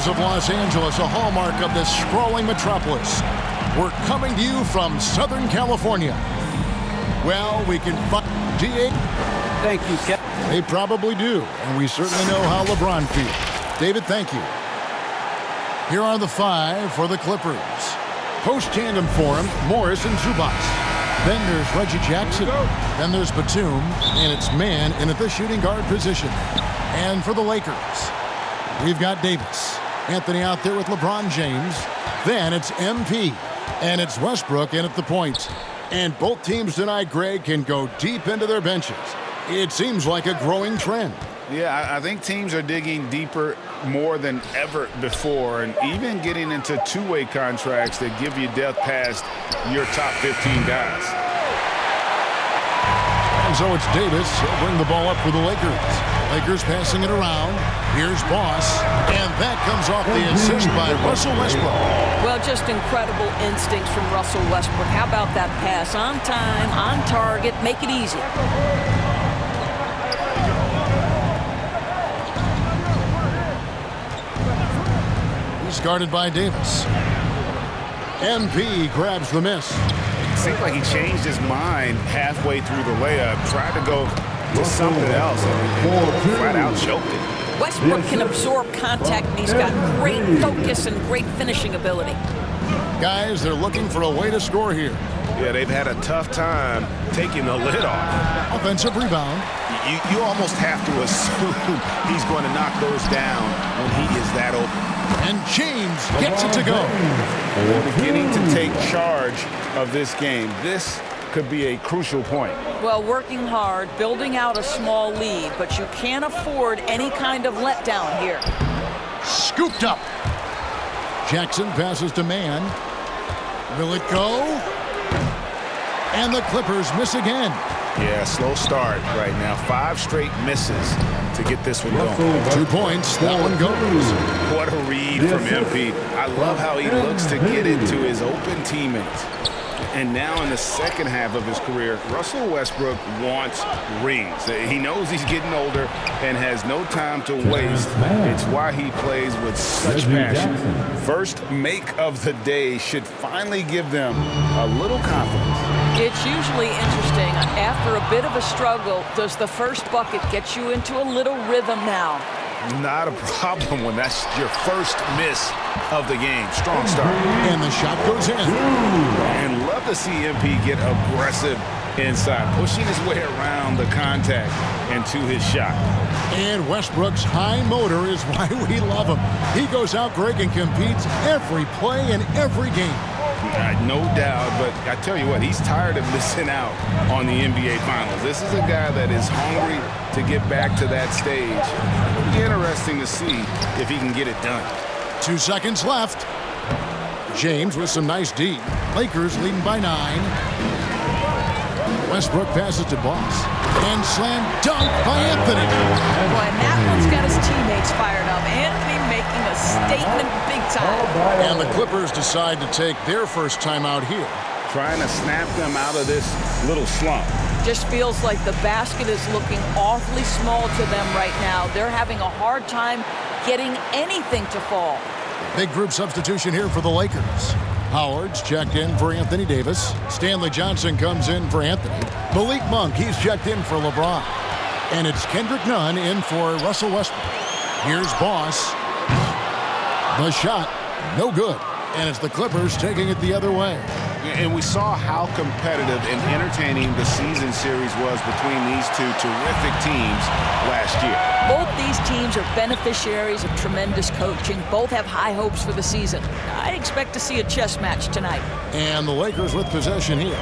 Lakers of Los Angeles, a hallmark of this sprawling metropolis. We're coming to you from Southern California. Well, we can fuck GA. Thank you, Kevin. They probably do, and we certainly know how LeBron feels. David, thank you. Here are the five for the Clippers. Post-tandem for him, Morris and Zubac. Then there's Reggie Jackson. Then there's Batum, and it's man in at the shooting guard position. And for the Lakers, we've got Davis. Anthony out there with LeBron James. Then it's MP. And it's Westbrook in at the point. And both teams tonight, Greg, can go deep into their benches. It seems like a growing trend. Yeah, I think teams are digging deeper more than ever before, and even getting into two-way contracts that give you depth past your top 15 guys. And so it's Davis. He'll bring the ball up for the Lakers. Lakers passing it around. Here's Boss. And that comes off the assist by Russell Westbrook. Well, just incredible instincts from Russell Westbrook. How about that pass? On time, on target, make it easy. Guarded by Davis. MP grabs the miss. It seemed like he changed his mind halfway through the layup, tried to go to something else, and flat out choked it. Westbrook can absorb contact, and he's got great focus and great finishing ability. Guys, they're looking for a way to score here. Yeah, they've had a tough time taking the lid off. Offensive rebound. You almost have to assume he's going to knock those down when he is that open. And James gets it to go. They're beginning to take charge of this game. This could be a crucial point. Well, working hard, building out a small lead, but you can't afford any kind of letdown here. Scooped up. Jackson passes to man. Will it go? And the Clippers miss again. Yeah, slow start right now. 5 straight misses to get this one going. 2 points. That one goes. What a read from MP. I love how he looks to get into his open teammates. And now in the second half of his career, Russell Westbrook wants rings. He knows he's getting older and has no time to waste. It's why he plays with such passion. First make of the day should finally give them a little confidence. It's usually interesting. After a bit of a struggle, does the first bucket get you into a little rhythm now? Not a problem when that's your first miss of the game. Strong start. And the shot goes in. And love to see MP get aggressive inside, pushing his way around the contact and to his shot. And Westbrook's high motor is why we love him. He goes out, Greg, and competes every play in every game. No doubt, but I tell you what, he's tired of missing out on the NBA Finals. This is a guy that is hungry to get back to that stage. It'll be interesting to see if he can get it done. 2 seconds left. James with some nice D. Lakers leading by 9. Westbrook passes to Boss. And slam dunk by Anthony. Boy, and that one's got his teammates fired up. Anthony making a statement big time. And the Clippers decide to take their first time out here. Trying to snap them out of this little slump. Just feels like the basket is looking awfully small to them right now. They're having a hard time getting anything to fall. Big group substitution here for the Lakers. Howard's checked in for Anthony Davis. Stanley Johnson comes in for Anthony. Malik Monk, he's checked in for LeBron. And it's Kendrick Nunn in for Russell Westbrook. Here's Boss. The shot, no good. And it's the Clippers taking it the other way. And we saw how competitive and entertaining the season series was between these two terrific teams last year. Both these teams are beneficiaries of tremendous coaching. Both have high hopes for the season. I expect to see a chess match tonight. And the Lakers with possession here.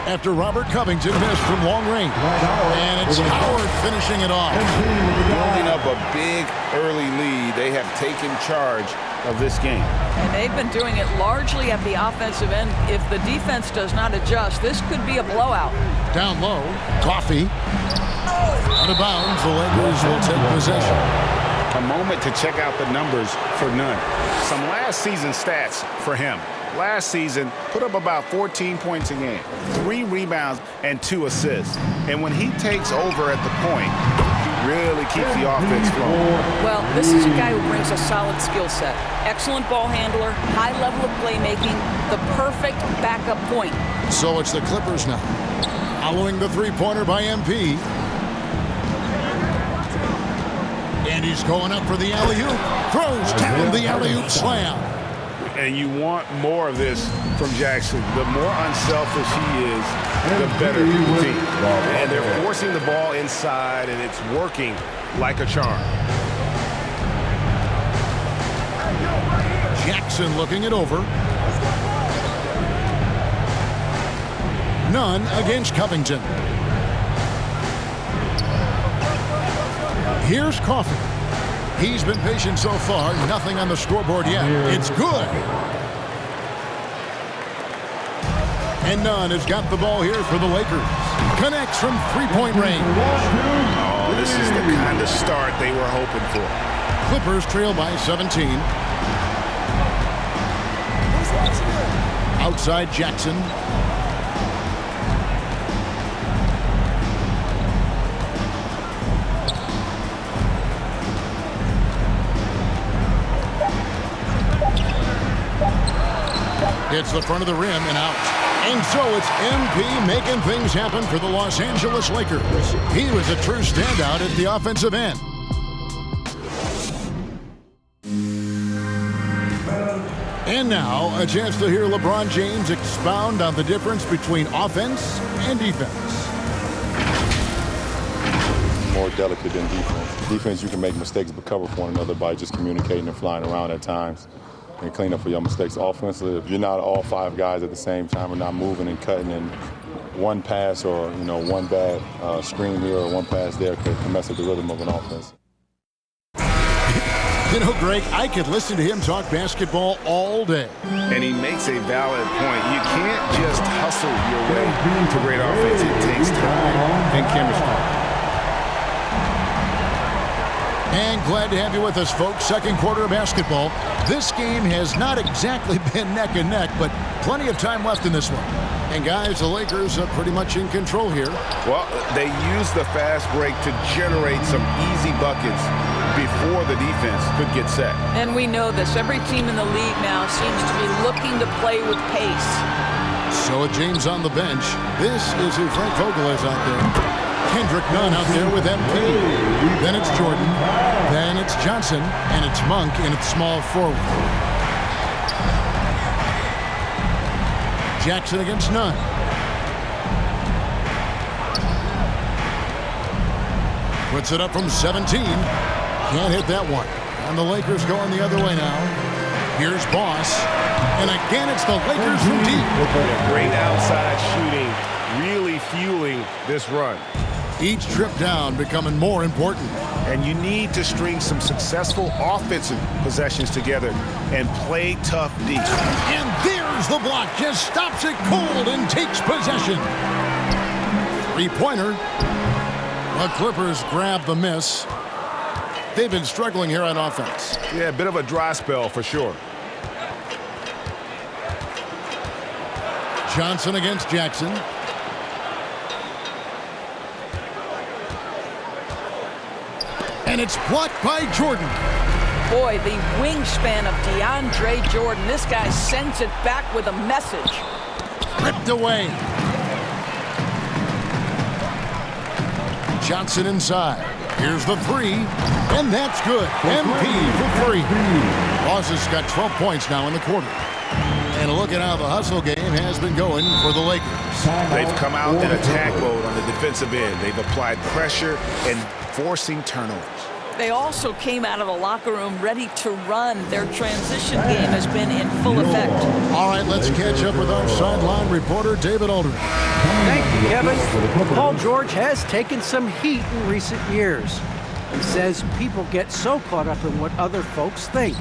After Robert Covington missed from long range. And it's Howard finishing it off. Building up a big early lead, they have taken charge of this game. And they've been doing it largely at the offensive end. If the defense does not adjust, this could be a blowout. Down low, Coffee. Out of bounds, the Lakers will take possession. A moment to check out the numbers for Nunn. Some last season stats for him. Last season, put up about 14 points a game, 3 rebounds, and 2 assists. And when he takes over at the point, he really keeps the offense flowing. Well, this is a guy who brings a solid skill set. Excellent ball handler, high level of playmaking, the perfect backup point. So it's the Clippers now. Following the three-pointer by MP. And he's going up for the alley-oop. Throws down the alley-oop slam. And you want more of this from Jackson. The more unselfish he is, the better for the team. And they're forcing the ball inside, and it's working like a charm. Jackson looking it over. Nunn against Covington. Here's Coffey. He's been patient so far. Nothing on the scoreboard yet. It's good. And Nunn has got the ball here for the Lakers. Connects from three-point range. Oh, this is the kind of start they were hoping for. Clippers trail by 17. Outside Jackson. Hits the front of the rim and out. And so it's MP making things happen for the Los Angeles Lakers. He was a true standout at the offensive end. And now, a chance to hear LeBron James expound on the difference between offense and defense. More delicate than defense. Defense, you can make mistakes but cover for one another by just communicating and flying around at times and clean up for your mistakes. Offensively, if you're not all five guys at the same time or not moving and cutting, and one pass or one bad screen here or one pass there can mess up the rhythm of an offense. You know, Greg, I could listen to him talk basketball all day. And he makes a valid point. You can't just hustle your way to great offense. It takes time and chemistry. And glad to have you with us, folks. Second quarter of basketball. This game has not exactly been neck and neck, but plenty of time left in this one. And guys, the Lakers are pretty much in control here. Well, they use the fast break to generate some easy buckets before the defense could get set. And we know this. Every team in the league now seems to be looking to play with pace. So with James on the bench, this is who Frank Vogel is out there. Kendrick Nunn out there with MP. Then it's Jordan. Then it's Johnson. And it's Monk in its small forward. Jackson against Nunn. Puts it up from 17. Can't hit that one. And the Lakers going the other way now. Here's Boss. And again, it's the Lakers from deep. Great outside shooting, really fueling this run. Each trip down becoming more important. And you need to string some successful offensive possessions together and play tough deep. And there's the block. Just stops it cold and takes possession. Three-pointer. The Clippers grab the miss. They've been struggling here on offense. Yeah, a bit of a dry spell for sure. Johnson against Jackson. And it's blocked by Jordan. Boy, the wingspan of DeAndre Jordan. This guy sends it back with a message. Ripped away. Johnson inside. Here's the three. And that's good. MP for three. Bosses got 12 points now in the quarter. And look at how the hustle game has been going for the Lakers. They've come out in attack mode on the defensive end. They've applied pressure and forcing turnovers. They also came out of the locker room ready to run. Their transition game has been in full effect. All right, let's catch up with our sideline reporter, David Aldridge. Thank you, Kevin. Paul George has taken some heat in recent years. He says people get so caught up in what other folks think.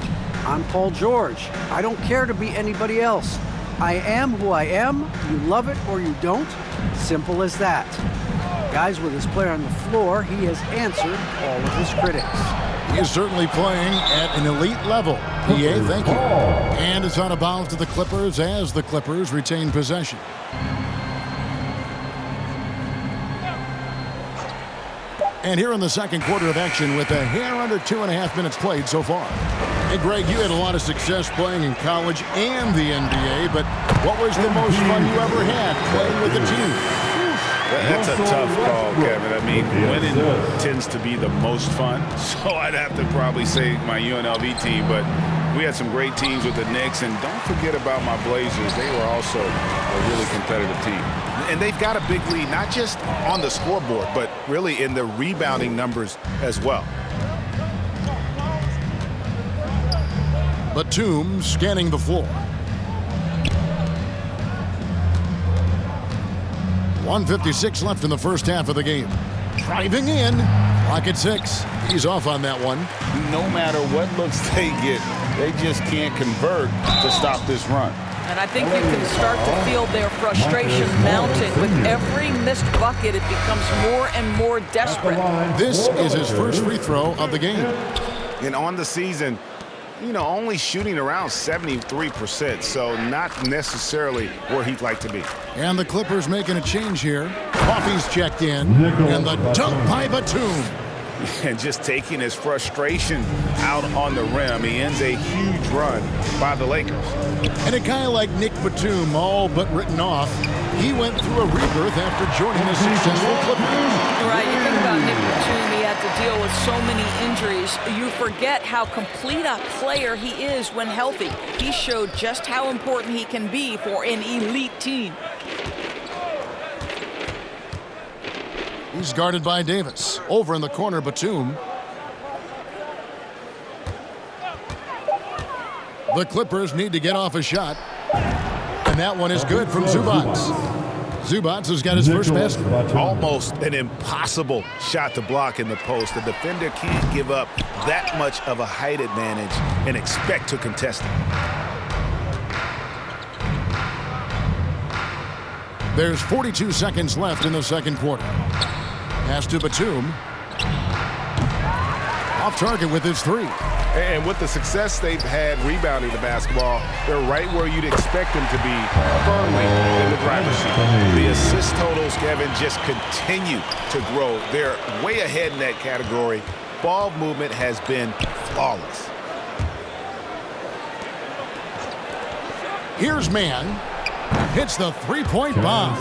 I'm Paul George. I don't care to be anybody else. I am who I am. You love it or you don't. Simple as that. Guys, with his player on the floor, he has answered all of his critics. He is certainly playing at an elite level. PA, thank you. And it's out of bounds to the Clippers as the Clippers retain possession. And here in the second quarter of action with a hair under 2.5 minutes played so far. Hey, Greg, you had a lot of success playing in college and the NBA, but what was the most fun you ever had playing with the team? That's a tough call, Kevin. I mean, winning tends to be the most fun, so I'd have to probably say my UNLV team, but we had some great teams with the Knicks, and don't forget about my Blazers. They were also a really competitive team. And they've got a big lead, not just on the scoreboard, but really in the rebounding numbers as well. Batum scanning the floor. 1:56 left in the first half of the game. Driving in. Clock at 6. He's off on that one. No matter what looks they get, they just can't convert to stop this run. And I think you can start to feel their frustration mounting. With every missed bucket, it becomes more and more desperate. This is his first free throw of the game. And on the season, you know, only shooting around 73%, so not necessarily where he'd like to be. And the Clippers making a change here. Coffey's checked in. And the dunk by Batum. And just taking his frustration out on the rim. He ends a huge run by the Lakers. And a guy like Nick Batum, all but written off, he went through a rebirth after joining the successful Clippers. Right, you think about Nick Batum, he had to deal with so many injuries. You forget how complete a player he is when healthy. He showed just how important he can be for an elite team. He's guarded by Davis. Over in the corner, Batum. The Clippers need to get off a shot. And that one is good from Zubac. Zubac has got his first basket. Almost an impossible shot to block in the post. The defender can't give up that much of a height advantage and expect to contest it. There's 42 seconds left in the second quarter. Pass to Batum. Off target with his three. And with the success they've had rebounding the basketball, they're right where you'd expect them to be, firmly in the driver's seat. The assist totals, Kevin, just continue to grow. They're way ahead in that category. Ball movement has been flawless. Here's Mann. Hits the three-point bomb.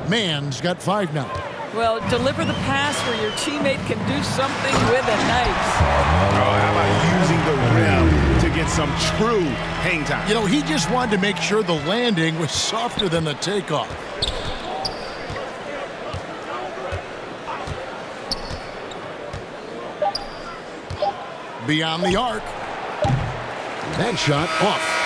Mann's got 5 now. Well, deliver the pass where your teammate can do something with it. Nice. Oh, how about using the rim to get some true hang time? You know, he just wanted to make sure the landing was softer than the takeoff. Beyond the arc. That shot off.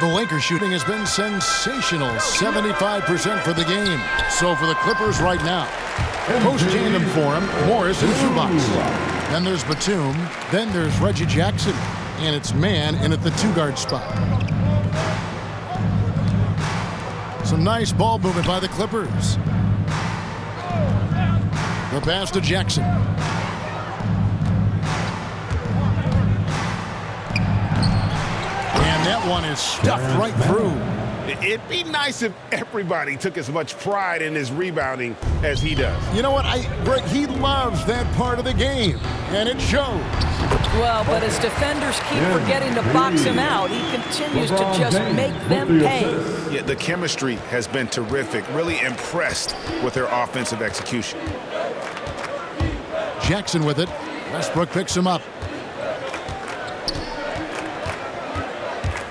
The Lakers shooting has been sensational, 75% for the game. So for the Clippers right now, post tandem for him, Morris and Zubac. Then there's Batum, then there's Reggie Jackson, and it's Mann in at the 2-guard spot. Some nice ball movement by the Clippers. The pass to Jackson. That one is stuffed right through. It'd be nice if everybody took as much pride in his rebounding as he does. You know what, Greg, he loves that part of the game, and it shows. Well, but as defenders keep forgetting to box him out, he continues to just make them pay. Yeah, the chemistry has been terrific. Really impressed with their offensive execution. Jackson with it. Westbrook picks him up.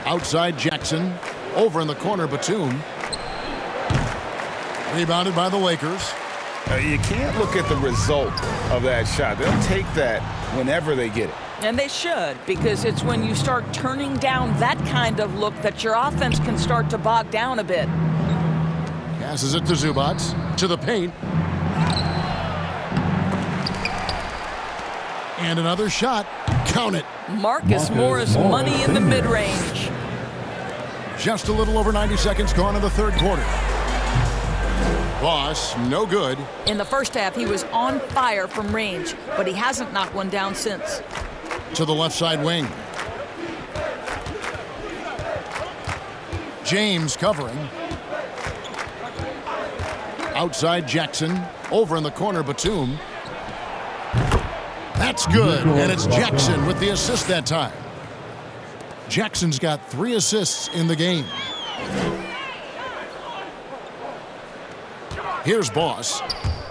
Outside Jackson. Over in the corner, Batum. Rebounded by the Lakers. You can't look at the result of that shot. They'll take that whenever they get it. And they should, because it's when you start turning down that kind of look that your offense can start to bog down a bit. Passes it to Zubac. To the paint. And another shot. Count it. Marcus Morris money in the mid-range. Just a little over 90 seconds gone in the third quarter. Boss, no good. In the first half, he was on fire from range, but he hasn't knocked one down since. To the left side wing. James covering. Outside Jackson. Over in the corner, Batum. That's good, and it's Jackson with the assist that time. Jackson's got 3 assists in the game. Here's Boss.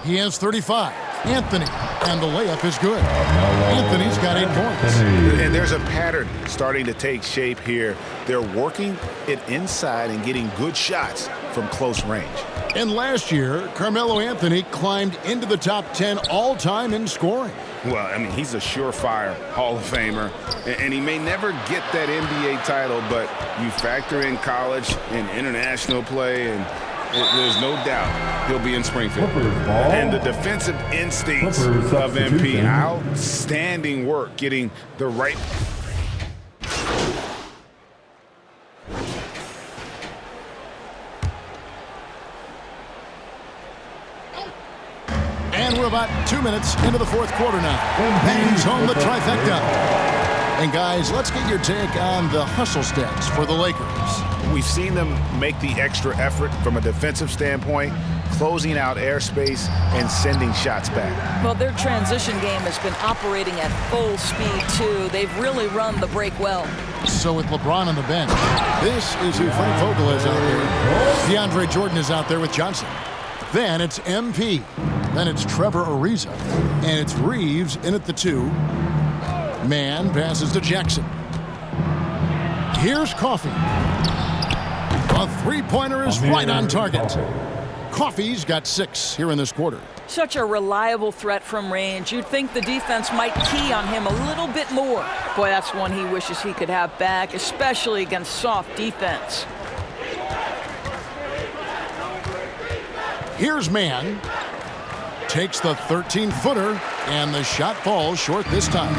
He has 35. Anthony, and the layup is good. Anthony's got 8 points. And there's a pattern starting to take shape here. They're working it inside and getting good shots from close range. And last year, Carmelo Anthony climbed into the top 10 all-time in scoring. Well, I mean, he's a surefire Hall of Famer, and he may never get that NBA title, but you factor in college and international play, and there's no doubt he'll be in Springfield. And the defensive instincts of MP, outstanding work getting the right. And we're about 2 minutes into the fourth quarter now. Bangs home the trifecta. And guys, let's get your take on the hustle stats for the Lakers. We've seen them make the extra effort from a defensive standpoint, closing out airspace and sending shots back. Well, their transition game has been operating at full speed, too. They've really run the break well. So with LeBron on the bench, this is who Frank Vogel is out there. DeAndre Jordan is out there with Johnson. Then it's MP. Then it's Trevor Ariza. And it's Reeves in at the 2. Man passes to Jackson. Here's Coffee. A three-pointer is right on target. Coffee's got 6 here in this quarter. Such a reliable threat from range. You'd think the defense might key on him a little bit more. Boy, that's one he wishes he could have back, especially against soft defense. Here's Man. Takes the 13-footer, and the shot falls short this time.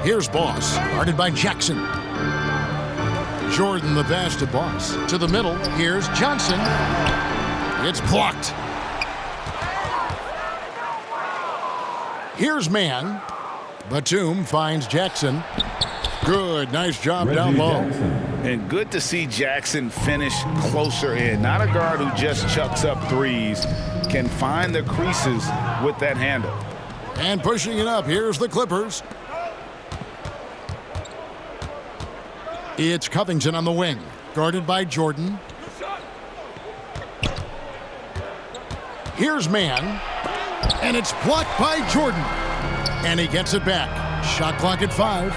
Here's Boss, guarded by Jackson. Jordan the pass to Boss. To the middle, here's Johnson. It's blocked. Here's Man. Batum finds Jackson. Good, nice job down low. And good to see Jackson finish closer in. Not a guard who just chucks up threes. Can find the creases with that handle. And pushing it up, here's the Clippers. It's Covington on the wing, guarded by Jordan. Here's Man, and it's blocked by Jordan. And he gets it back. Shot clock at 5.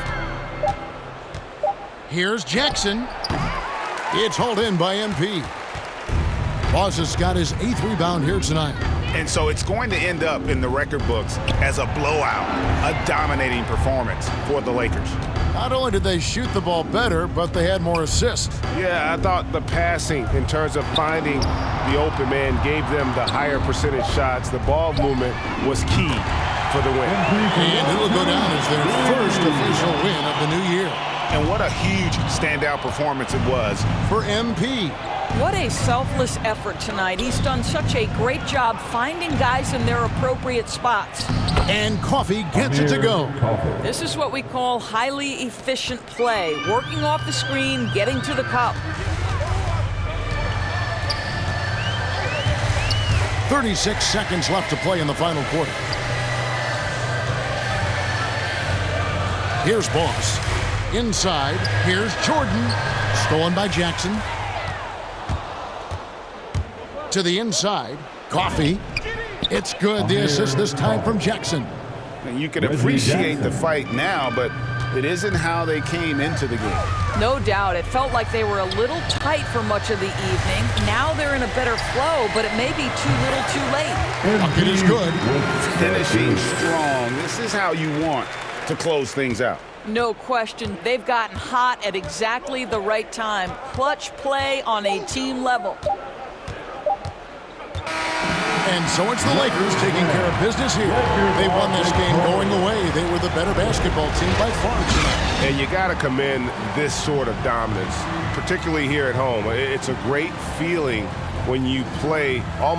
Here's Jackson. It's hauled in by MP. Boss has got his 8th rebound here tonight. And so it's going to end up in the record books as a blowout, a dominating performance for the Lakers. Not only did they shoot the ball better, but they had more assists. Yeah, I thought the passing in terms of finding the open man gave them the higher percentage shots. The ball movement was key for the win. And it will go down as their first official win of the new year. And what a huge standout performance it was for MP. What a selfless effort tonight. He's done such a great job finding guys in their appropriate spots. And Coffee gets it to go. This is what we call highly efficient play. Working off the screen, getting to the cup. 36 seconds left to play in the final quarter. Here's Boss. Inside, here's Jordan. Stolen by Jackson. To the inside, Coffee. It's good. The assist this time from Jackson. And you can appreciate the fight now, but it isn't how they came into the game. No doubt. It felt like they were a little tight for much of the evening. Now they're in a better flow, but it may be too little too late. Bucket is good. Finishing strong. This is how you want to close things out. No question. They've gotten hot at exactly the right time. Clutch play on a team level. And so it's the Lakers taking care of business here. They won this game going away. They were the better basketball team by far tonight. And you got to commend this sort of dominance, particularly here at home. It's a great feeling when you play almost